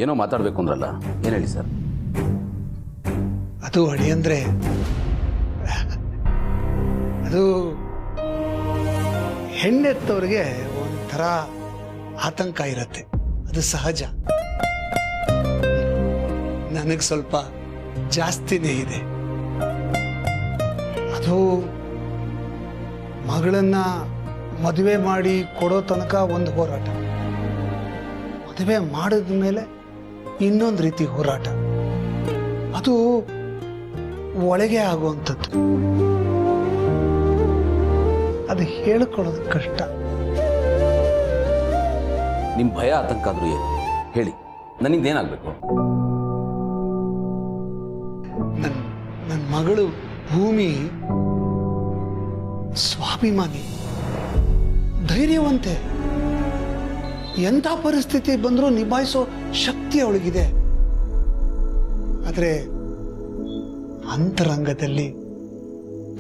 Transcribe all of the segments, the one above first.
ಏನೋ ಮಾತಾಡಬೇಕು ಅಂದ್ರಲ್ಲ, ಏನು ಹೇಳಿ ಸರ್? ಅದು ಅಳಿಯಂದ್ರೆ ಅದು ಹೆಣ್ಣೆತ್ತವ್ರಿಗೆ ಒಂಥರ ಆತಂಕ ಇರತ್ತೆ, ಅದು ಸಹಜ. ನನಗೆ ಸ್ವಲ್ಪ ಜಾಸ್ತಿನೇ ಇದೆ. ಅದು ಮಗಳನ್ನ ಮದುವೆ ಮಾಡಿ ಕೊಡೋ ತನಕ ಒಂದು ಹೋರಾಟ, ಮದುವೆ ಮಾಡಿದ ಮೇಲೆ ಇನ್ನೊಂದು ರೀತಿ ಹೋರಾಟ. ಅದು ಒಳಗೆ ಆಗುವಂಥದ್ದು. ಅದು ಹೇಳ್ಕೊಳ್ಳೋದು ಕಷ್ಟ. ನಿಮ್ಮ ಭಯ ಆತಂಕ ಆದ್ರೂ ಏನು ಹೇಳಿ, ನನ್ನಿಂದೇನಾಗಬೇಕು? ನನ್ನ ಮಗಳು ಭೂಮಿ ಸ್ವಾಭಿಮಾನಿ, ಧೈರ್ಯವಂತೆ, ಎಂಥ ಪರಿಸ್ಥಿತಿ ಬಂದರೂ ನಿಭಾಯಿಸೋ ಶಕ್ತಿ ಅವಳಿಗಿದೆ. ಆದರೆ ಅಂತರಂಗದಲ್ಲಿ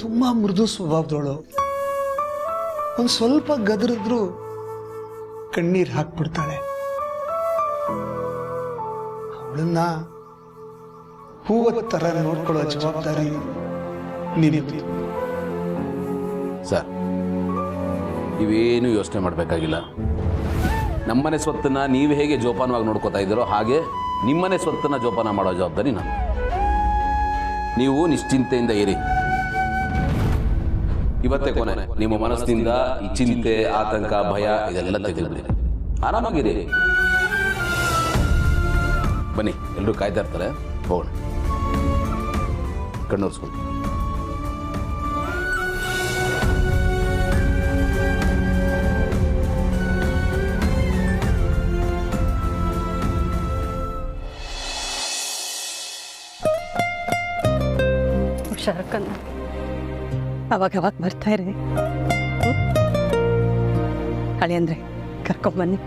ತುಂಬಾ ಮೃದು ಸ್ವಭಾವದವಳು. ಒಂದು ಸ್ವಲ್ಪ ಗದರಿದ್ರು ಕಣ್ಣೀರು ಹಾಕ್ಬಿಡ್ತಾಳೆ. ಅವಳನ್ನ ಹೂವ ತರ ನೋಡ್ಕೊಳ್ಳೋ ಜವಾಬ್ದಾರಿ ನಿನಗೆ. ಸರ್, ನೀವೇನು ಯೋಚನೆ ಮಾಡಬೇಕಾಗಿಲ್ಲ. ನಮ್ಮನೆ ಸ್ವತ್ತನ್ನ ನೀವು ಹೇಗೆ ಜೋಪಾನವಾಗಿ ನೋಡ್ಕೋತಾ ಇದ್ದೀರೋ ಹಾಗೆ ನಿಮ್ಮನೆ ಸ್ವತ್ತನ್ನ ಜೋಪಾನ ಮಾಡೋ ಜವಾಬ್ದಾರಿ ನಾನು. ನೀವು ನಿಶ್ಚಿಂತೆಯಿಂದ ಇರಿ. ಇವತ್ತೇ ಕೊನೆ. ನಿಮ್ಮ ಮನಸ್ಸಿನಿಂದ ಈ ಚಿಂತೆ, ಆತಂಕ, ಭಯ ಇದೆಲ್ಲ ತೆಗೆದುಬಿಡಿ. ಆರಾಮಾಗಿರಿ. ಬನ್ನಿ, ಎಲ್ಲರೂ ಕಾಯ್ತಾ ಇರ್ತಾರೆ. ಹೋಗೋಣ. ಕಣ್ಣೋರ್ಸ್ಕೊಂಡು ಹುಷಾರಕ್ಕನ್ನ ಅವಾಗ ಬರ್ತಾ ಇರಿ. ಹಳೆ ಅಂದ್ರೆ ಕರ್ಕೊಂಬನ್ನಿ.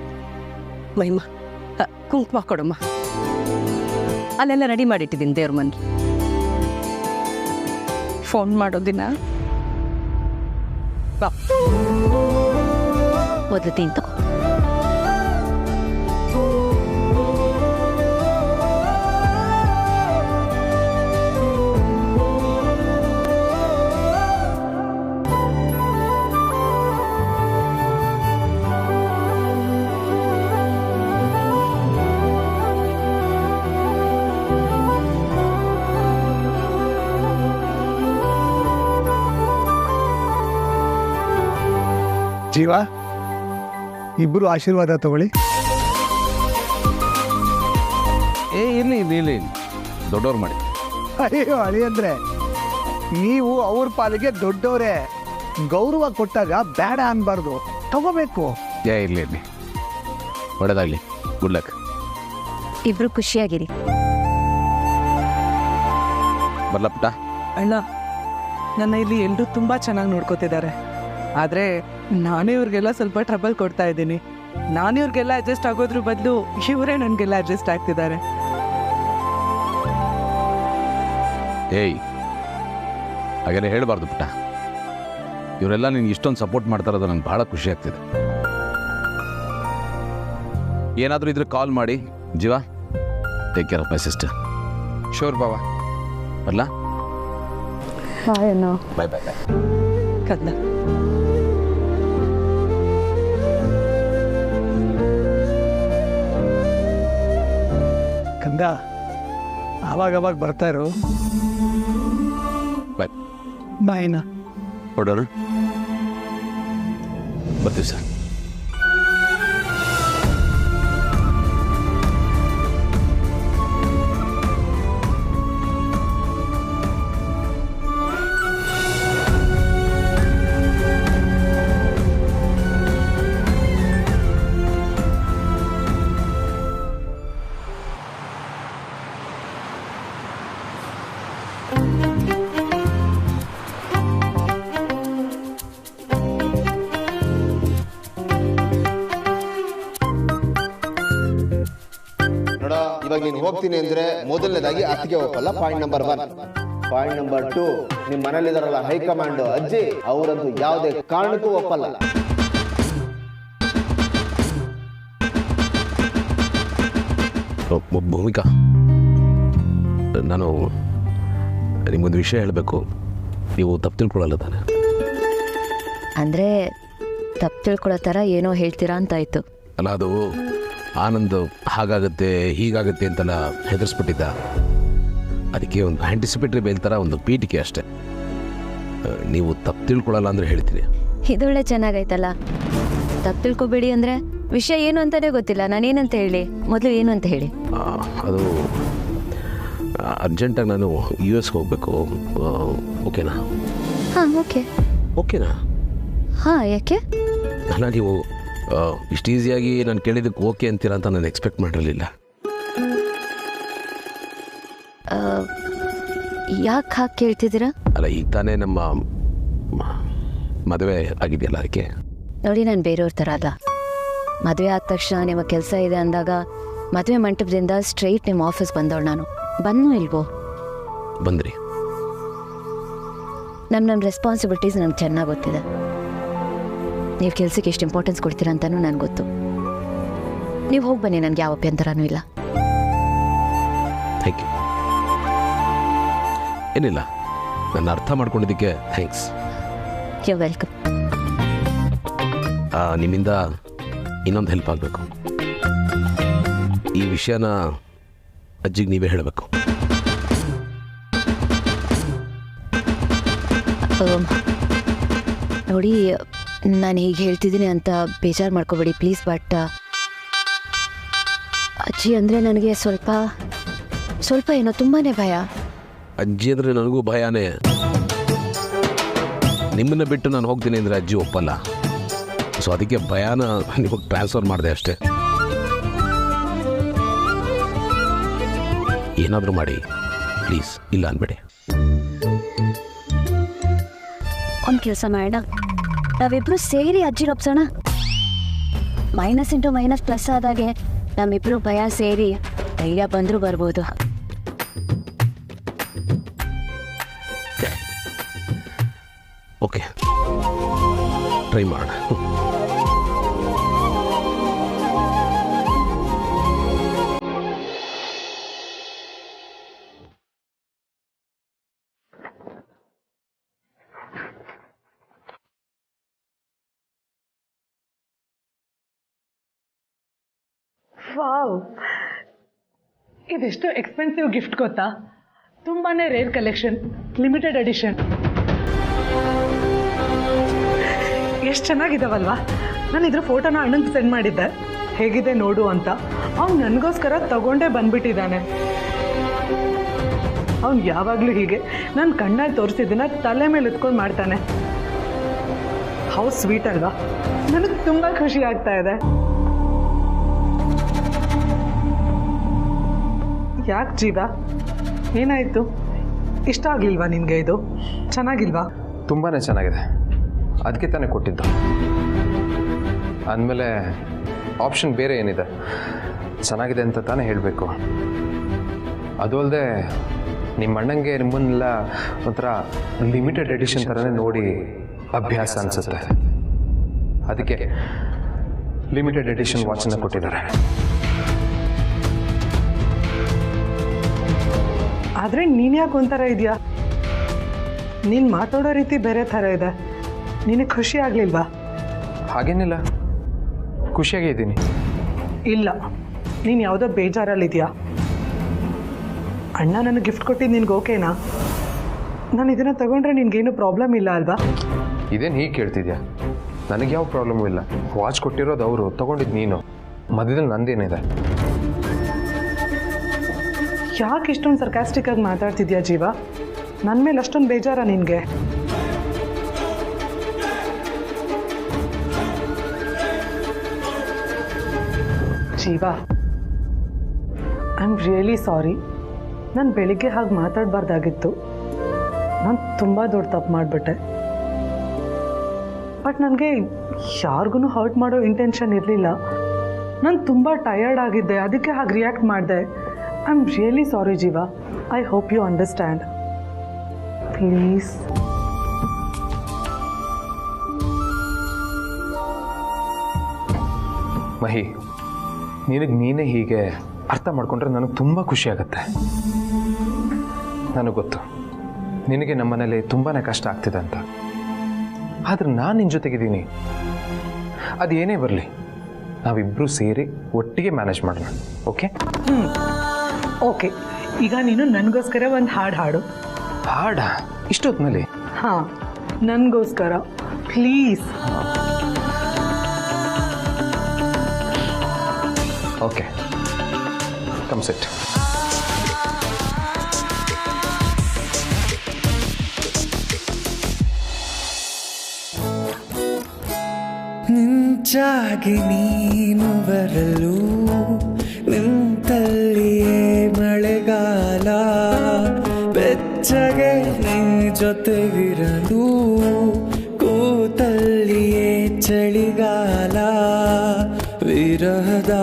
ಮಹಿಮಾ, ಕುಂಕುಮ ಕೊಡಮ್ಮ. ಅಲ್ಲೆಲ್ಲ ರೆಡಿ ಮಾಡಿಟ್ಟಿದ್ದೀನಿ ದೇವ್ರ ಮನೆಗೆ. ಫೋನ್ ಮಾಡೋ ದಿನ ಬಾ. ಮೊದಲು ತಿಂತು. ಜೀವ, ಇಬ್ಬರು ಆಶೀರ್ವಾದ ತಗೊಳ್ಳಿ. ಇರ್ಲಿ ದೊಡ್ಡವ್ರು ಮಾಡಿ. ಅಯ್ಯೋ ಅಳಿಯಂದ್ರೆ, ನೀವು ಅವ್ರ ಪಾಲಿಗೆ ದೊಡ್ಡವರೇ. ಗೌರವ ಕೊಟ್ಟಾಗ ಬೇಡ ಅನ್ಬಾರ್ದು, ತಗೋಬೇಕು. ಇರ್ಲಿ ಒಳ್ಳೆದಾಗ್ಲಿ. Good luck. ಇಬ್ರು ಖುಷಿಯಾಗಿರಿ. ಬರ್ಲ ಪುಟ್ಟ? ಅಣ್ಣ, ನನ್ನ ಇಲ್ಲಿ ಎಲ್ಲರೂ ತುಂಬಾ ಚೆನ್ನಾಗಿ ನೋಡ್ಕೋತಿದ್ದಾರೆ. ಆದರೆ ನಾನೇ ಇವ್ರಿಗೆಲ್ಲ ಸ್ವಲ್ಪ ಟ್ರಬಲ್ ಕೊಡ್ತಾ ಇದ್ದೀನಿ. ನಾನು ಇವ್ರಿಗೆಲ್ಲ ಅಡ್ಜಸ್ಟ್ ಆಗೋದ್ರ ಬದಲು ಇವರೇ ನನಗೆಲ್ಲ ಅಡ್ಜಸ್ಟ್ ಆಗ್ತಿದ್ದಾರೆ. ಹಾಗೆಲ್ಲ ಹೇಳಬಾರ್ದು ಪುಟ್ಟ. ಇವರೆಲ್ಲ ನಿನ್ಗೆ ಇಷ್ಟೊಂದು ಸಪೋರ್ಟ್ ಮಾಡ್ತಾ ಇರೋದು ನಂಗೆ ಭಾಳ ಖುಷಿ ಆಗ್ತಿದೆ. ಏನಾದರೂ ಇದ್ರೆ ಕಾಲ್ ಮಾಡಿ. ಜೀವ, take care of my sister. Sure ಬಾವಾ. ಬರ್ಲಾ? ಬಾಯ್. ಕದ್ಲ ಕಂದ, ಆವಾಗ ಬರ್ತಾ ಇರು. ಬಾಯ್. ಬಾಯ್ನ ಹೊಡೋರು ಬರ್ತೀವಿ ಸರ್. ಇವಾಗ ನೀನು ಹೋಗ್ತೀನಿ ಅಂದ್ರೆ ಮೊದಲನೇದಾಗಿ ಅತ್ತಿಗೆ ಒಪ್ಪಲ್ಲ. Point number 1. ಪಾಯಿಂಟ್ ನಂಬರ್ 2, ನಿಮ್ ಮನೇಲಿದಾರಲ್ಲ ಹೈಕಮಾಂಡ್ ಅಜ್ಜಿ, ಅವರಂತೂ ಯಾವುದೇ ಕಾರಣಕ್ಕೂ ಒಪ್ಪಲ್ಲ. ಭೂಮಿಕಾ, ನಾನು ನಿಮಗೊಂದು ವಿಷಯ ಹೇಳಬೇಕು. ನೀವು ತಪ್ಪು ತಿಳ್ಕೊಳ್ಳಲ್ಲ ತಾನೆ? ಅಂದರೆ ತಪ್ಪು ತಿಳ್ಕೊಳ್ಳೋ ಥರ ಏನೋ ಹೇಳ್ತೀರಾ ಅಂತಾಯಿತು. ಅಲ್ಲ, ಅದು ಆನಂದ್ ಹಾಗಾಗತ್ತೆ ಹೀಗಾಗತ್ತೆ ಅಂತೆಲ್ಲ ಹೆದರ್ಸ್ಬಿಟ್ಟಿದ್ದ. ಅದಕ್ಕೆ ಒಂದು ಆ್ಯಂಟಿಸಿಪೇಟ್ರಿ ಬೇಲ್ ಥರ ಒಂದು ಪೀಠಿಕೆ ಅಷ್ಟೆ. ನೀವು ತಪ್ಪು ತಿಳ್ಕೊಳ್ಳಲ್ಲ ಅಂದರೆ ಹೇಳ್ತೀನಿ. ಇದೊಳ್ಳೆ ಚೆನ್ನಾಗೈತಲ್ಲ. ತಪ್ಪು ತಿಳ್ಕೊಬೇಡಿ ಅಂದರೆ ವಿಷಯ ಏನು ಅಂತಲೇ ಗೊತ್ತಿಲ್ಲ. ನಾನೇನಂತ ಹೇಳಿ? ಮೊದಲು ಏನು ಅಂತ ಹೇಳಿ. ಅದು ಅರ್ಜೆಂಟಾಗಿ ನಾನು US ಹೋಗಬೇಕು. ಓಕೆನಾ? ಹಾಂ, ಓಕೆನಾ? ಹಾಂ, ಯಾಕೆ? ಅಲ್ಲ, ನೀವು ಇಷ್ಟು ಈಸಿಯಾಗಿ ನಾನು ಕೇಳಿದ್ದಕ್ಕೆ ಓಕೆ ಅಂತೀರಾ ಅಂತ ನಾನು ಎಕ್ಸ್ಪೆಕ್ಟ್ ಮಾಡಿರಲಿಲ್ಲ. ಯಾಕೆ ಹಾಗೆ ಕೇಳ್ತಿದ್ದೀರಾ? ಅಲ್ಲ, ಈಗ ತಾನೇ ನಮ್ಮ ಮದುವೆ ಆಗಿದೆಯಲ್ಲ, ಅದಕ್ಕೆ. ನೋಡಿ, ನಾನು ಬೇರೆಯವ್ರ ಥರ ಅಲ್ಲ. ಮದುವೆ ಆದ ತಕ್ಷಣ ನಿಮ್ಮ ಕೆಲಸ ಇದೆ ಅಂದಾಗ ಮದುವೆ ಮಂಟಪದಿಂದ ಸ್ಟ್ರೈಟ್ ನಿಮ್ಮ ಆಫೀಸ್ ಬಂದವಳು ನಾನು. ಬಂದೋ ಇಲ್ವೋ? ಬಂದ್ರಿ. ನಮ್ಮ ರೆಸ್ಪಾನ್ಸಿಬಿಲಿಟೀಸ್ ನನಗೆ ಚೆನ್ನಾಗಿ ಗೊತ್ತಿದೆ. ನೀವು ಕೆಲಸಕ್ಕೆ ಎಷ್ಟು ಇಂಪಾರ್ಟೆನ್ಸ್ ಕೊಡ್ತೀರಾ ಅಂತಲೂ ನನಗೆ ಗೊತ್ತು. ನೀವು ಹೋಗಿ ಬನ್ನಿ, ನನಗೆ ಯಾವ ಅಭ್ಯಂತರನೂ ಇಲ್ಲ. Thank you. ಏನಿಲ್ಲ, ನನ್ನ ಅರ್ಥ ಮಾಡ್ಕೊಂಡಿದ್ದಕ್ಕೆ ಥ್ಯಾಂಕ್ಸ್. You welcome. ನಿಮ್ಮಿಂದ ಇನ್ನೊಂದು ಹೆಲ್ಪ್ ಆಗಬೇಕು. ಈ ವಿಷಯನ ಅಜ್ಜಿಗೆ ನೀವೇ ಹೇಳಬೇಕು. ನೋಡಿ, ನಾನು ಹೀಗೆ ಹೇಳ್ತಿದ್ದೀನಿ ಅಂತ ಬೇಜಾರು ಮಾಡ್ಕೋಬೇಡಿ ಪ್ಲೀಸ್. ಬಟ್ ಅಜ್ಜಿ ಅಂದರೆ ನನಗೆ ಸ್ವಲ್ಪ ಏನೋ ತುಂಬಾ ಭಯ. ಅಜ್ಜಿ ಅಂದರೆ ನನಗೂ ಭಯನೇ. ನಿಮ್ಮನ್ನು ಬಿಟ್ಟು ನಾನು ಹೋಗ್ತೀನಿ ಅಂದರೆ ಅಜ್ಜಿ ಒಪ್ಪಲ್ಲ. ಸೊ ಅದಕ್ಕೆ ಭಯನ ನಿಮಗೆ ಟ್ರಾನ್ಸ್ಫರ್ ಮಾಡಿದೆ ಅಷ್ಟೇ. ಏನಾದರೂ ಮಾಡಿ ಪ್ಲೀಸ್, ಇಲ್ಲ ಅನ್ಬೇಡಿ. ಒಂದು ಕೆಲಸ ಮಾಡೋಣ, ನಾವಿಬ್ರು ಸೇರಿ ಅಜ್ಜಿಗೆ ಒಪ್ಸೋಣ. ಮೈನಸ್ ಇಂಟು ಮೈನಸ್ ಪ್ಲಸ್ ಆದಾಗೆ ನಮ್ಮಿಬ್ರು ಭಯ ಸೇರಿ ಧೈರ್ಯ ಬಂದರೂ ಬರ್ಬೋದು. ಓಕೆ, ಟ್ರೈ ಮಾಡೋಣ. ವಾವ್, ಇದೆಷ್ಟು ಎಕ್ಸ್ಪೆನ್ಸಿವ್ ಗಿಫ್ಟ್ ಗೊತ್ತಾ? ತುಂಬಾ ರೇರ್ ಕಲೆಕ್ಷನ್, ಲಿಮಿಟೆಡ್ ಎಡಿಷನ್. ಎಷ್ಟು ಚೆನ್ನಾಗಿದ್ದಾವಲ್ವಾ? ನಾನು ಇದ್ರ ಫೋಟೋನ ಅಣ್ಣಂಗೆ ಸೆಂಡ್ ಮಾಡಿದ್ದೆ, ಹೇಗಿದೆ ನೋಡು ಅಂತ. ಅವ್ನು ನನಗೋಸ್ಕರ ತಗೊಂಡೇ ಬಂದ್ಬಿಟ್ಟಿದ್ದಾನೆ. ಅವ್ನು ಯಾವಾಗಲೂ ಹೀಗೆ ನಾನು ಕಣ್ಣಲ್ಲಿ ತೋರಿಸಿದ್ದನ್ನ ತಲೆ ಮೇಲೆ ಎತ್ಕೊಂಡು ಮಾಡ್ತಾನೆ. ಹೌ ಸ್ವೀಟ್ ಅಲ್ವಾ? ನನಗೆ ತುಂಬ ಖುಷಿ ಆಗ್ತಾ ಇದೆ. ಯಾಕೆ ಜೀವ, ಏನಾಯಿತು? ಇಷ್ಟ ಆಗಲಿಲ್ವಾ ನಿನಗೆ? ಇದು ಚೆನ್ನಾಗಿಲ್ವಾ? ತುಂಬಾ ಚೆನ್ನಾಗಿದೆ, ಅದಕ್ಕೆ ತಾನೇ ಕೊಟ್ಟಿದ್ದು. ಅಂದಮೇಲೆ ಆಪ್ಷನ್ ಬೇರೆ ಏನಿದೆ? ಚೆನ್ನಾಗಿದೆ ಅಂತ ತಾನೇ ಹೇಳಬೇಕು. ಅದು ಅಲ್ಲದೆ ನಿಮ್ಮ ಅಣ್ಣಂಗೆ ನಿಮ್ಮನ್ನೆಲ್ಲ ಒಂಥರ ಲಿಮಿಟೆಡ್ ಎಡಿಷನ್ ಥರನೇ ನೋಡಿ ಅಭ್ಯಾಸ ಅನಿಸುತ್ತೆ. ಅದಕ್ಕೆ ಲಿಮಿಟೆಡ್ ಎಡಿಷನ್ ವಾಚನ್ನು ಕೊಟ್ಟಿದ್ದಾರೆ. ಆದರೆ ನೀನು ಯಾಕೆ ಒಂಥರ ಇದೆಯಾ? ನೀನು ಮಾತಾಡೋ ರೀತಿ ಬೇರೆ ಥರ ಇದೆ. ನಿನಗೆ ಖುಷಿ ಆಗಲಿಲ್ವಾ? ಹಾಗೇನಿಲ್ಲ, ಖುಷಿಯಾಗೇ ಇದ್ದೀನಿ. ಇಲ್ಲ, ನೀನು ಯಾವುದೋ ಬೇಜಾರಲ್ಲಿದೆಯಾ? ಅಣ್ಣ ನನಗೆ ಗಿಫ್ಟ್ ಕೊಟ್ಟಿದ್ದು ನಿನ್ಗೆ ಓಕೆನಾ? ನಾನು ಇದನ್ನು ತಗೊಂಡ್ರೆ ನಿನಗೇನು ಪ್ರಾಬ್ಲಮ್ ಇಲ್ಲ ಅಲ್ವಾ? ಇದೇನು ಹೀಗೆ ಕೇಳ್ತಿದ್ಯಾ? ನನಗೆ ಯಾವ ಪ್ರಾಬ್ಲಮೂ ಇಲ್ಲ. ವಾಚ್ ಕೊಟ್ಟಿರೋದು ಅವರು, ತೊಗೊಂಡಿದ್ದು ನೀನು. ಮಧ್ಯದಲ್ಲಿ ನಂದೇನಿದೆ? ಯಾಕೆ ಇಷ್ಟೊಂದು ಸರ್ಕಾಸ್ಟಿಕ್ಕಾಗಿ ಮಾತಾಡ್ತಿದ್ಯಾ ಜೀವ? ನನ್ನ ಮೇಲೆ ಅಷ್ಟೊಂದು ಬೇಜಾರ ನಿನಗೆ? ಜೀವ, ಐ ಆಮ್ ರಿಯಲಿ ಸಾರಿ. ನಾನು ಬೆಳಿಗ್ಗೆ ಹಾಗೆ ಮಾತಾಡಬಾರ್ದಾಗಿತ್ತು. ನಾನು ತುಂಬ ದೊಡ್ಡ ತಪ್ಪು ಮಾಡಿಬಿಟ್ಟೆ. ಬಟ್ ನನಗೆ ಯಾರಿಗೂ ಹರ್ಟ್ ಮಾಡೋ ಇಂಟೆನ್ಷನ್ ಇರಲಿಲ್ಲ. ನಾನು ತುಂಬ ಟಯರ್ಡ್ ಆಗಿದ್ದೆ, ಅದಕ್ಕೆ ಹಾಗೆ ರಿಯಾಕ್ಟ್ ಮಾಡಿದೆ. I am really sorry Jeeva. I hope you understand. Please. Mahi, ನಿನಗೆ ನೀನೇ ಹೀಗೆ ಅರ್ಥ ಮಾಡ್ಕೊಂಡ್ರೆ ನನಗೆ ತುಂಬ ಖುಷಿ ಆಗುತ್ತೆ. ನನಗೆ ಗೊತ್ತು ನಿನಗೆ ನಮ್ಮ ಮನೇಲಿ ತುಂಬಾ ಕಷ್ಟ ಆಗ್ತಿದೆ ಅಂತ, ಆದ್ರೆ ನಾನು ನಿನ್ನ ಜೊತೆಗಿದ್ದೀನಿ. ಅದು ಏನೇ ಬರಲಿ ನಾವಿಬ್ಬರೂ ಸೇರಿ ಒಟ್ಟಿಗೆ ಮ್ಯಾನೇಜ್ ಮಾಡೋಣ. ಓಕೆ? ಓಕೆ, ಈಗ ನೀನು ನನಗೋಸ್ಕರ ಒಂದು ಹಾಡು. ಹಾಡ ಇಷ್ಟೊತ್ತಿನಲ್ಲಿ? ಹಾಂ, ನನಗೋಸ್ಕರ ಪ್ಲೀಸ್. Okay, come sit. ನಿಂಚಾಗಿ ನೀನು ಬರಲು ನಿಂತಲ್ಲಿಯೇ ಮಳೆಗಾಲ, ಬೆಚ್ಚಗೆ ನೀ ಜೊತೆಗಿರಲು ಕೂತಲ್ಲಿಯೇ ಚಳಿಗಾಲ, ವಿರಹದ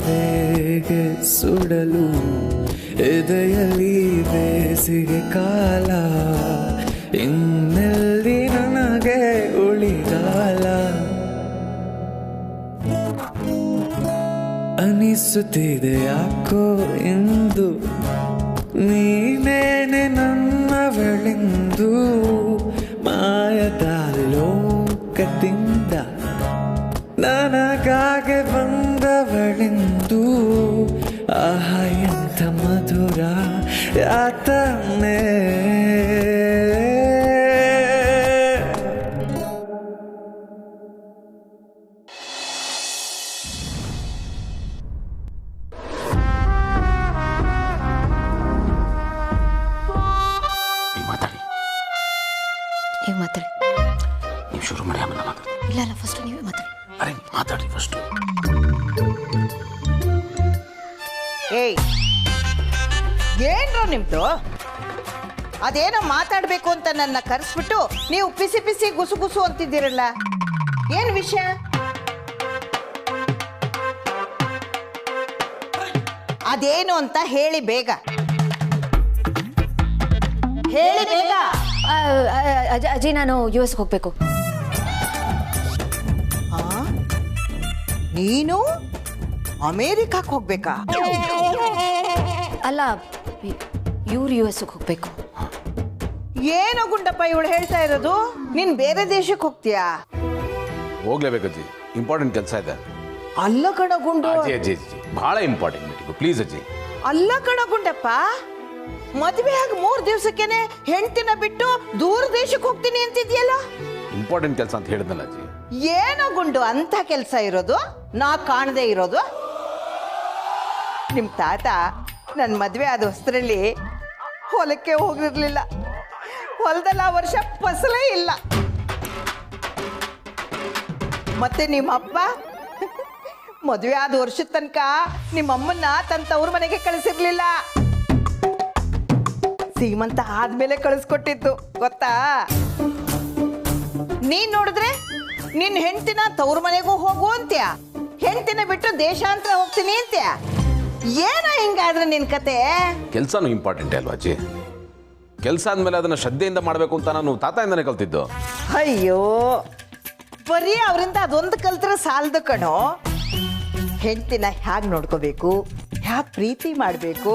ಬೇಗೆ ಸುಡಲು ಎದೆಯಲ್ಲಿ ಬೇಸಿಗೆ ಕಾಲ, ಇನ್ನೆಲ್ಲಿ ನನಗೆ ಉಳಿಗಾಲ. ಅನಿಸುತ್ತಿದೆ ಯಾಕೋ ಎಂದು ನೀನೇನೆ ನನ್ನವಳೆಂದು, ಮಾಯದ ಲೋಕದಿಂದ ನನಗಾಗೆ ಬಂದವಳೆಂದು. ಆಹಾ ಎಂಥ ಮಧುರ ಯಾತನೆ. ನೀವು ಮಾತಾಡಿ. ನೀವು ಶುರು ಮಾಡಿ, ಆಮೇಲೆ ಮಾತಾಡಿ. ಇಲ್ಲ ಫಸ್ಟ್ ನೀವೇ ಮಾತಾಡಿ. ಅರೆ ಮಾತಾಡಿ ಫಸ್ಟು. ಏಯ್, ಏನ್ರೋ ನಿಮ್ದು? ಅದೇನೋ ಮಾತಾಡಬೇಕು ಅಂತ ನನ್ನ ಕರೆಸ್ಬಿಟ್ಟು ನೀವು ಪಿಸಿ ಪಿಸಿ ಗುಸು ಗುಸು ಅಂತಿದ್ದೀರಲ್ಲ, ಏನು ವಿಷಯ? ಅದೇನು ಅಂತ ಹೇಳಿ ಬೇಗ, ಹೇಳಿ ಬೇಗ. ಅಜ್ಜಿ, ನಾನು US ಹೋಗ್ಬೇಕು. ನೀನು ಅಮೇರಿಕಕ್ಕೆ ಹೋಗ್ಬೇಕಾ? ಅಲ್ಲ, ಇವ್ರು US ಹೋಗ್ಬೇಕು. ಏನೋ ಗುಂಡಪ್ಪ ಇವಳು ಹೇಳ್ತಾ ಇರೋದು? ನೀನ್ ಬೇರೆ ದೇಶಕ್ಕೆ ಹೋಗ್ತೀಯಾ? ಹೋಗ್ಲೇಬೇಕಜ್ಜಿ, ಇಂಪಾರ್ಟೆಂಟ್ ಕೆಲಸ ಇದೆ. ಅಲ್ಲ ಕಣ ಗುಂಡು. ಅಜ್ಜಿ ಅಜ್ಜಿ ಅಜ್ಜಿ ಭಾಳ ಇಂಪಾರ್ಟೆಂಟ್ ಮೀಟಿಂಗು, ಪ್ಲೀಸ್ ಅಜ್ಜಿ. ಅಲ್ಲ ಕಣ ಗುಂಡಪ್ಪ, ಮದುವೆ ಆಗಿ 3 ದಿವಸಕ್ಕೇನೆ ಹೆಂಡತಿನ ಬಿಟ್ಟು ದೂರ ದೇಶಕ್ಕೆ ಹೋಗ್ತೀನಿ ಅಂತಿದ್ಯಲ್ಲ? ಇಂಪಾರ್ಟೆಂಟ್ ಕೆಲಸ ಅಂತ ಹೇಳಿದ್ನಲ್ಲ ಅಜ್ಜಿ. ಏನೋ ಗುಂಡು ಅಂತ ಕೆಲಸ ಇರೋದು, ನಾ ಕಾಣದೇ ಇರೋದು? ನಿಮ್ ತಾತ ನನ್ನ ಮದುವೆ ಆದ ಹೊಸದ್ರಲ್ಲಿ ಹೊಲಕ್ಕೆ ಹೋಗಿರ್ಲಿಲ್ಲ. ಹೊಲದಲ್ಲಿ ಆ ವರ್ಷ ಫಸಲೇ ಇಲ್ಲ. ಮತ್ತೆ ನಿಮ್ಮಪ್ಪ ಮದುವೆ ಆದ ವರ್ಷದ ತನಕ ನಿಮ್ಮಮ್ಮನ್ನ ತನ್ನ ತವ್ರ ಮನೆಗೆ ಕಳಿಸಿರ್ಲಿಲ್ಲ. ಸೀಮಂತ ಆದ್ಮೇಲೆ ಕಳಿಸ್ಕೊಟ್ಟಿತ್ತು, ಗೊತ್ತಾ? ನೀನ್ ನೋಡಿದ್ರೆ ನಿನ್ನ ಹೆಂಡತಿನ ತವ್ರ ಮನೆಗೂ ಹೋಗು ಅಂತ್ಯ, ಹೆಂಡತಿನ ಬಿಟ್ಟು ದೇಶಾಂತರ ಹೋಗ್ತೀನಿ ಅಂತ್ಯ. ಏನೋ ಹಿಂಗಾದ್ರೆ ನಿನ್ ಕತೆ? ಕೆಲಸನೂ ಇಂಪಾರ್ಟೆಂಟೇ ಅಲ್ವಾ ಅಜ್ಜಿ? ಕೆಲಸ ಅಂದಮೇಲೆ ಅದನ್ನು ಶ್ರದ್ಧೆಯಿಂದ ಮಾಡಬೇಕು ಅಂತ ನಾನು ತಾತಾಯಿಂದನೇ ಕಲ್ತಿದ್ದು. ಅಯ್ಯೋ, ಬರೀ ಅವರಿಂದ ಅದೊಂದು ಕಲ್ತ್ರೆ ಸಾಲದು ಕಣೋ. ಹೆಂಡತಿನ ಹ್ಯಾಗ್ ನೋಡ್ಕೋಬೇಕು, ಹ್ಯಾಗ್ ಪ್ರೀತಿ ಮಾಡಬೇಕು,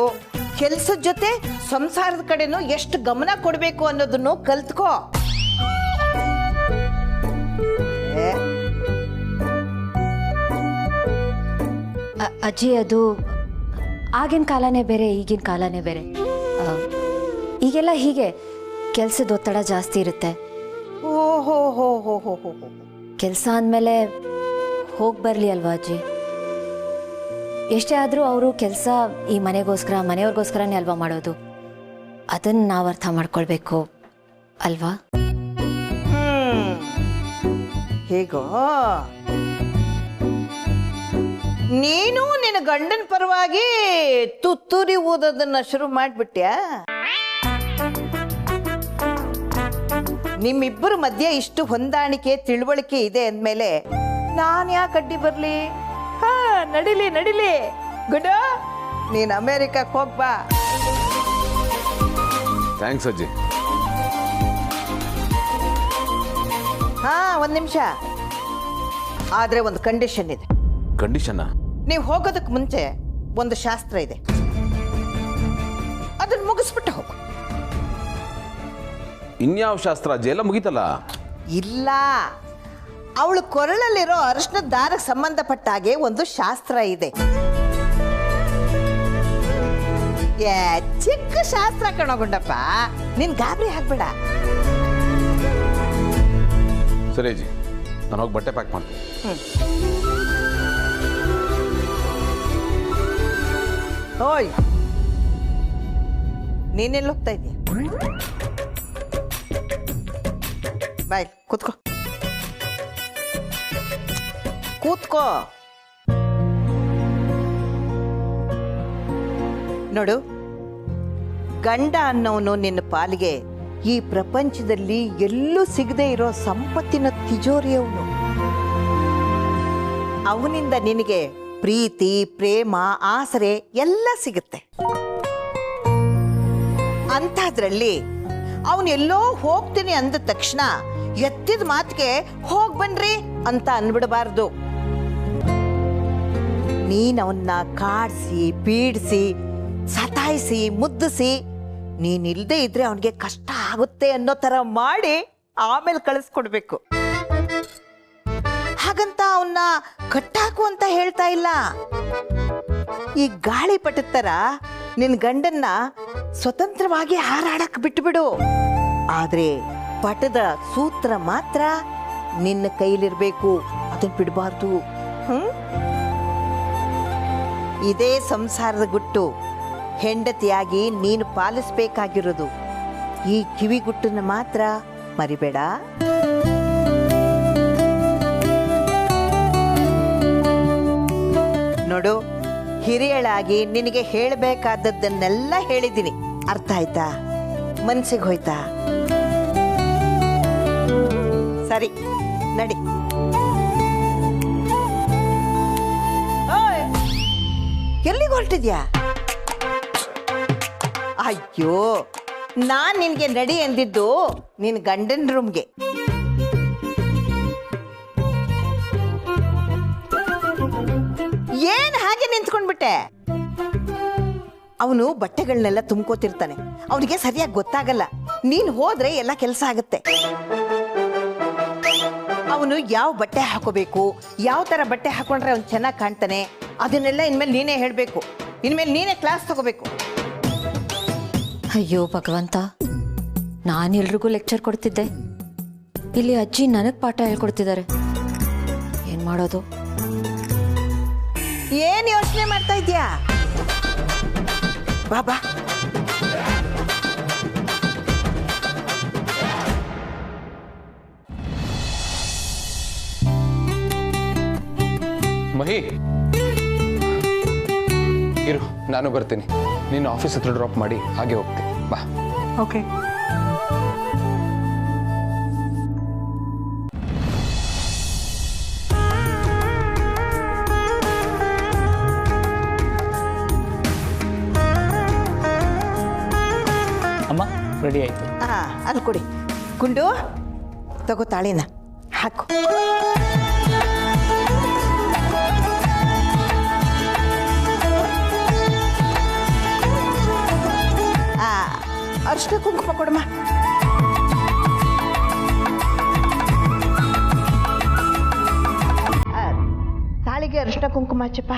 ಕೆಲಸದ ಜೊತೆ ಸಂಸಾರದ ಕಡೆನೂ ಎಷ್ಟು ಗಮನ ಕೊಡಬೇಕು ಅನ್ನೋದನ್ನು ಕಲ್ತ್ಕೋ. ಅಜ್ಜಿ, ಅದು ಆಗಿನ ಕಾಲನೇ ಬೇರೆ, ಈಗಿನ ಕಾಲನೇ ಬೇರೆ. ಈಗೆಲ್ಲ ಹೀಗೆ ಕೆಲಸದ ಒತ್ತಡ ಜಾಸ್ತಿ ಇರುತ್ತೆ. ಓಹೋ ಹೋ ಹೋ ಹೋ ಹೋ ಹೋ. ಕೆಲಸ ಅಂದಮೇಲೆ ಹೋಗಿ ಬರಲಿ ಅಲ್ವಾ ಅಜ್ಜಿ? ಎಷ್ಟೇ ಆದರೂ ಅವರು ಕೆಲಸ ಈ ಮನೆಗೋಸ್ಕರ, ಮನೆಯವ್ರಿಗೋಸ್ಕರನೇ ಅಲ್ವಾ ಮಾಡೋದು. ಅದನ್ನು ನಾವು ಅರ್ಥ ಮಾಡ್ಕೊಳ್ಬೇಕು ಅಲ್ವಾ? ಹೇಗೋ ನೀನು ನಿನ್ನ ಗಂಡನ ಪರವಾಗಿ ತುತ್ತೂರಿ ಓದೋದನ್ನ ಶುರು ಮಾಡ್ಬಿಟ್ಯಾ? ನಿಮ್ಮಿಬ್ಬರ ಮಧ್ಯೆ ಇಷ್ಟು ಹೊಂದಾಣಿಕೆ ತಿಳುವಳಿಕೆ ಇದೆ ಅಂದಮೇಲೆ ನಾನು ಯಾಕೆ ಅಡ್ಡಿ ಬರ್ಲಿ? ಹಾ, ನಡಿಲಿ ನಡಿಲಿ ಗುಡ್. ನೀನು ಅಮೇರಿಕಕ್ಕೆ ಹೋಗ್ಬಾ. ಥ್ಯಾಂಕ್ಸ್ ಅಜ್ಜಿ. ಹಾ, 1 ನಿಮಿಷ. ಆದ್ರೆ ಒಂದು ಕಂಡೀಷನ್ ಇದೆ. ಕಂಡೀಷನ್ನ? ನೀವು ಹೋಗೋದಕ್ಕೆ ಮುಂಚೆ ಒಂದು ಶಾಸ್ತ್ರ ಇದೆ, ಅದನ್ನ ಮುಗಿಸ್ಬಿಟ್ಟು ಹೋಗು. ಇನ್ಯಾವ ಶಾಸ್ತ್ರ ಅಜ್ಜಿ? ಎಲ್ಲ ಮುಗೀತಲ್ಲ. ಇಲ್ಲ, ಅವಳು ಕೊರಳಲ್ಲಿರೋ ಅರಿಶಿನದ ದಾರಕ್ಕೆ ಸಂಬಂಧಪಟ್ಟ ಹಾಗೆ ಒಂದು ಶಾಸ್ತ್ರ ಇದೆ. ಚಿಕ್ಕ ಶಾಸ್ತ್ರ ಕಣಗುಂಡಪ್ಪ, ನೀನ್ ಗಾಬರಿ ಆಗ್ಬೇಡ. ಸರಿ ಅಜ್ಜಿ, ನಾನು ಹೋಗಿ ಬಟ್ಟೆ ಪ್ಯಾಕ್ ಮಾಡ್ತೀನಿ. ಓಯ್, ನೀನೆಲ್ಲ ಹೋಗ್ತಾ ಇದೀಯ? ಬಾಯ್, ಕೂತ್ಕೋ ಕೂತ್ಕೋ. ನೋಡು, ಗಂಡ ಅನ್ನೋನು ನಿನ್ನ ಪಾಲಿಗೆ ಈ ಪ್ರಪಂಚದಲ್ಲಿ ಎಲ್ಲೂ ಸಿಗದೆ ಇರೋ ಸಂಪತ್ತಿನ ತಿಜೋರಿಯವನು. ಅವನಿಂದ ನಿನಗೆ ಪ್ರೀತಿ, ಪ್ರೇಮ, ಆಸರೆ ಎಲ್ಲ ಸಿಗುತ್ತೆ. ಅಂಥದ್ರಲ್ಲಿ ಅವನೆಲ್ಲೋ ಹೋಗ್ತೀನಿ ಅಂದ ತಕ್ಷಣ ಎತ್ತಿದ ಮಾತಿಗೆ ಹೋಗ್ ಬನ್ರಿ ಅಂತ ಅನ್ಬಿಡಬಾರ್ದು. ನೀನ್ ಅವನ್ನ ಕಾಡ್ಸಿ, ಪೀಡಿಸಿ, ಸತಾಯಿಸಿ, ಮುದ್ದಿಸಿ, ನೀನಿಲ್ದೇ ಇದ್ರೆ ಅವನಿಗೆ ಕಷ್ಟ ಆಗುತ್ತೆ ಅನ್ನೋ ತರ ಮಾಡಿ ಆಮೇಲೆ ಕಳಿಸ್ಕೊಡ್ಬೇಕು. ಹಾಗಂತ ಅವನ್ನ ಕಟ್ಟಾಕು ಅಂತ ಹೇಳ್ತಾ ಇಲ್ಲ. ಈ ಗಾಳಿ ಪಟದ ತರ ನಿನ್ ಗಂಡನ್ನ ಸ್ವತಂತ್ರವಾಗಿ ಹಾರಾಡಕ್ ಬಿಟ್ಬಿಡು. ಆದ್ರೆ ಪಟದ ಸೂತ್ರ ಮಾತ್ರ ನಿನ್ನ ಕೈಲಿರ್ಬೇಕು, ಅದನ್ನ ಬಿಡಬಾರ್ದು. ಇದೇ ಸಂಸಾರದ ಗುಟ್ಟು. ಹೆಂಡತಿಯಾಗಿ ನೀನು ಪಾಲಿಸ್ಬೇಕಾಗಿರೋದು ಈ ಕಿವಿಗುಟ್ಟನ್ನ ಮಾತ್ರ ಮರಿಬೇಡ. ನೋಡು, ಹಿರಿಯಳಾಗಿ ನಿನಗೆ ಹೇಳಬೇಕಾದದ್ದನ್ನೆಲ್ಲ ಹೇಳಿದ್ದೀನಿ. ಅರ್ಥ ಆಯ್ತಾ? ಮನ್ಸಿಗೆ ಹೋಯ್ತಾ? ಸರಿ, ನಡಿ. ಎಲ್ಲಿಗೆ ಹೊರಟಿದ್ಯಾ? ಅಯ್ಯೋ, ನಾನ್ ನಿನ್ಗೆ ನಡಿ ಎಂದಿದ್ದು ನಿನ್ ಗಂಡನ ರೂಮ್ಗೆ. ಏನ್ ಹಾಗೆ ನಿಂತ್ಕೊಂಡ್ಬಿಟ್ಟೆ? ಅವನು ಬಟ್ಟೆಗಳನ್ನೆಲ್ಲ ತುಂಬ್ಕೋತಿರ್ತಾನೆ, ಅವನಿಗೆ ಸರಿಯಾಗಿ ಗೊತ್ತಾಗಲ್ಲ. ನೀನ್ ಹೋದ್ರೆ ಎಲ್ಲ ಕೆಲಸ ಆಗತ್ತೆ. ಅವನು ಯಾವ ಬಟ್ಟೆ ಹಾಕೋಬೇಕು, ಯಾವ ತರ ಬಟ್ಟೆ ಹಾಕೊಂಡ್ರೆ ಅವ್ನು ಚೆನ್ನಾಗಿ ಕಾಣ್ತಾನೆ, ಅದನ್ನೆಲ್ಲ ಇನ್ಮೇಲೆ ನೀನೇ ಹೇಳ್ಬೇಕು. ಇನ್ಮೇಲೆ ನೀನೇ ಕ್ಲಾಸ್ ತಗೋಬೇಕು. ಅಯ್ಯೋ ಭಗವಂತ, ನಾನು ಎಲ್ರಿಗೂ ಲೆಕ್ಚರ್ ಕೊಡ್ತಿದ್ದೆ, ಇಲ್ಲಿ ಅಜ್ಜಿ ನನಗೆ ಪಾಠ ಹೇಳ್ಕೊಡ್ತಿದ್ದಾರೆ. ಏನ್ ಮಾಡೋದು? ಏನ್ ಯೋಚನೆ ಮಾಡ್ತಾ ಇದ್ಯಾ? ಬಾಬಾ, ಮಹಿ ಇರು, ನಾನು ಬರ್ತೀನಿ. ನೀನು ಆಫೀಸ್ ಹತ್ರ ಡ್ರಾಪ್ ಮಾಡಿ ಹಾಗೆ ಹೋಗ್ತೀನಿ. ಬಾ. ಓಕೆ. ಅಮ್ಮ, ರೆಡಿ ಆಯ್ತು. ಅಲ್ಲಿ ಕೊಡಿ. ಗುಂಡು, ತಗೋ ತಾಳಿನ ಹಾಕು. ಅರ್ಶಿನ ಕುಂಕುಮ ಕೊಡಮ್ಮ. ತಾಳಿಗೆ ಅರ್ಶಿನ ಕುಂಕುಮ ಹಚ್ಚಪ್ಪ.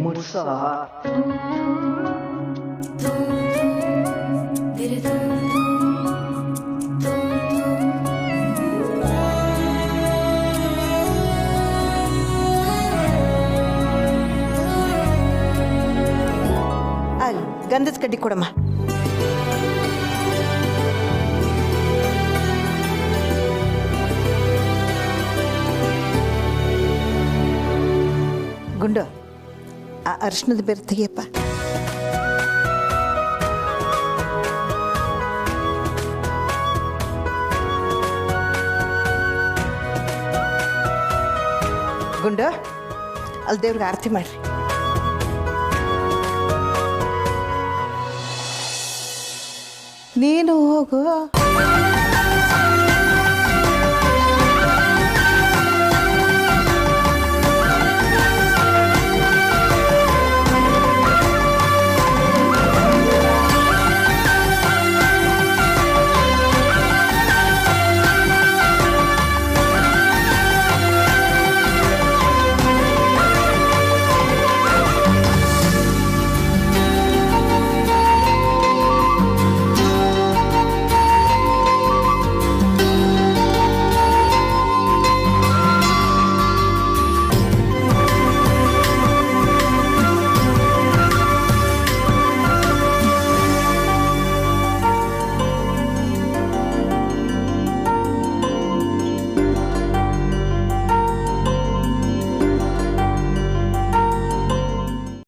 ಮುಡ್ಸೋ. ಅಲ್ಲಿ ಗಂಧದ ಕಡ್ಡಿ ಕೊಡಮ್ಮ. ಗುಂಡು, ಆ ಅರ್ಶಿನದ ಬೇರೆ ತೆಗಿಯಪ್ಪ. ಗುಂಡು ಅಲ್ಲಿ ದೇವ್ರಿಗೆ ಆರತಿ ಮಾಡ್ರಿ. ನೀನು ಹೋಗು.